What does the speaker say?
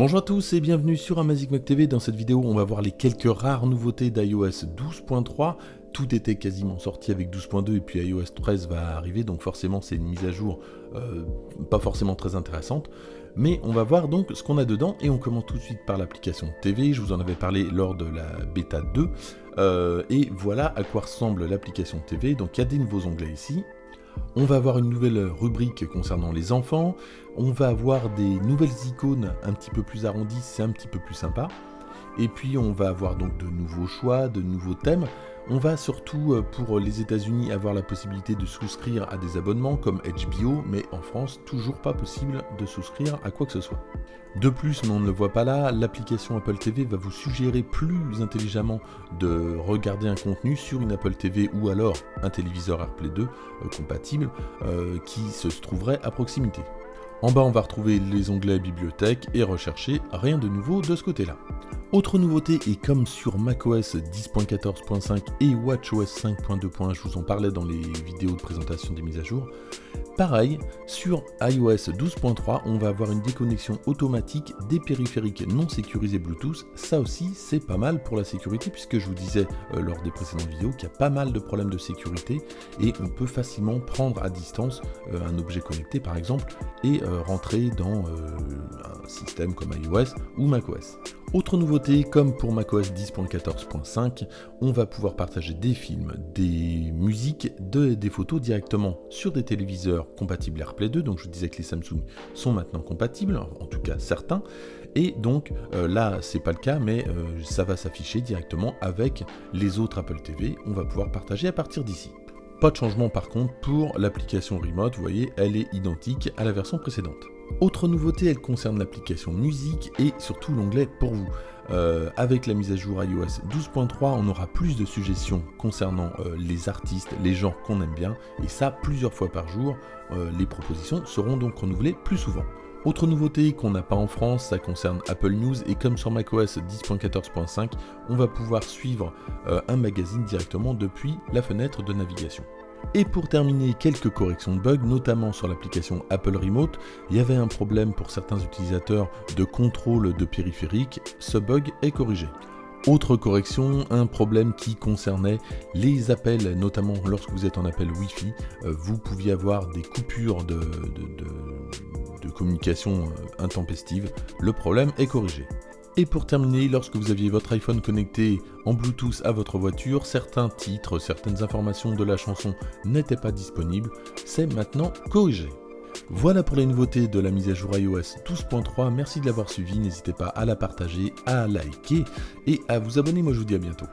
Bonjour à tous et bienvenue sur Amazigmug TV. Dans cette vidéo, on va voir les quelques rares nouveautés d'iOS 12.3. Tout était quasiment sorti avec 12.2 et puis iOS 13 va arriver, donc forcément c'est une mise à jour pas forcément très intéressante. Mais on va voir donc ce qu'on a dedans et on commence tout de suite par l'application TV. Je vous en avais parlé lors de la bêta 2 et voilà à quoi ressemble l'application TV. Donc il y a des nouveaux onglets ici. On va avoir une nouvelle rubrique concernant les enfants, on va avoir des nouvelles icônes un petit peu plus arrondies, c'est un petit peu plus sympa, et puis on va avoir donc de nouveaux choix, de nouveaux thèmes. On va surtout pour les États-Unis avoir la possibilité de souscrire à des abonnements comme HBO, mais en France, toujours pas possible de souscrire à quoi que ce soit. De plus, mais on ne le voit pas là, l'application Apple TV va vous suggérer plus intelligemment de regarder un contenu sur une Apple TV ou alors un téléviseur AirPlay 2 compatible qui se trouverait à proximité. En bas, on va retrouver les onglets bibliothèque et rechercher, rien de nouveau de ce côté-là. Autre nouveauté, et comme sur macOS 10.14.5 et watchOS 5.2.1, je vous en parlais dans les vidéos de présentation des mises à jour, pareil, sur iOS 12.3, on va avoir une déconnexion automatique des périphériques non sécurisés Bluetooth. Ça aussi, c'est pas mal pour la sécurité, puisque je vous disais lors des précédentes vidéos qu'il y a pas mal de problèmes de sécurité, et on peut facilement prendre à distance un objet connecté par exemple, et rentrer dans un système comme iOS ou macOS. Autre nouveauté, comme pour macOS 10.14.5, on va pouvoir partager des films, des musiques, des photos directement sur des téléviseurs compatibles AirPlay 2, donc je vous disais que les Samsung sont maintenant compatibles, en tout cas certains, et donc là c'est pas le cas, mais ça va s'afficher directement avec les autres Apple TV, on va pouvoir partager à partir d'ici. Pas de changement par contre pour l'application Remote, vous voyez, elle est identique à la version précédente. Autre nouveauté, elle concerne l'application musique et surtout l'onglet pour vous. Avec la mise à jour iOS 12.3, on aura plus de suggestions concernant les artistes, les genres qu'on aime bien, et ça plusieurs fois par jour. Les propositions seront donc renouvelées plus souvent. Autre nouveauté qu'on n'a pas en France, ça concerne Apple News, et comme sur macOS 10.14.5, on va pouvoir suivre un magazine directement depuis la fenêtre de navigation. Et pour terminer, quelques corrections de bugs, notamment sur l'application Apple Remote. Il y avait un problème pour certains utilisateurs de contrôle de périphériques, ce bug est corrigé. Autre correction, un problème qui concernait les appels, notamment lorsque vous êtes en appel Wi-Fi, vous pouviez avoir des coupures de communication intempestive, le problème est corrigé. Et pour terminer, lorsque vous aviez votre iPhone connecté en Bluetooth à votre voiture, certains titres, certaines informations de la chanson n'étaient pas disponibles, c'est maintenant corrigé. Voilà pour les nouveautés de la mise à jour iOS 12.3, merci de l'avoir suivi, n'hésitez pas à la partager, à liker et à vous abonner, moi je vous dis à bientôt.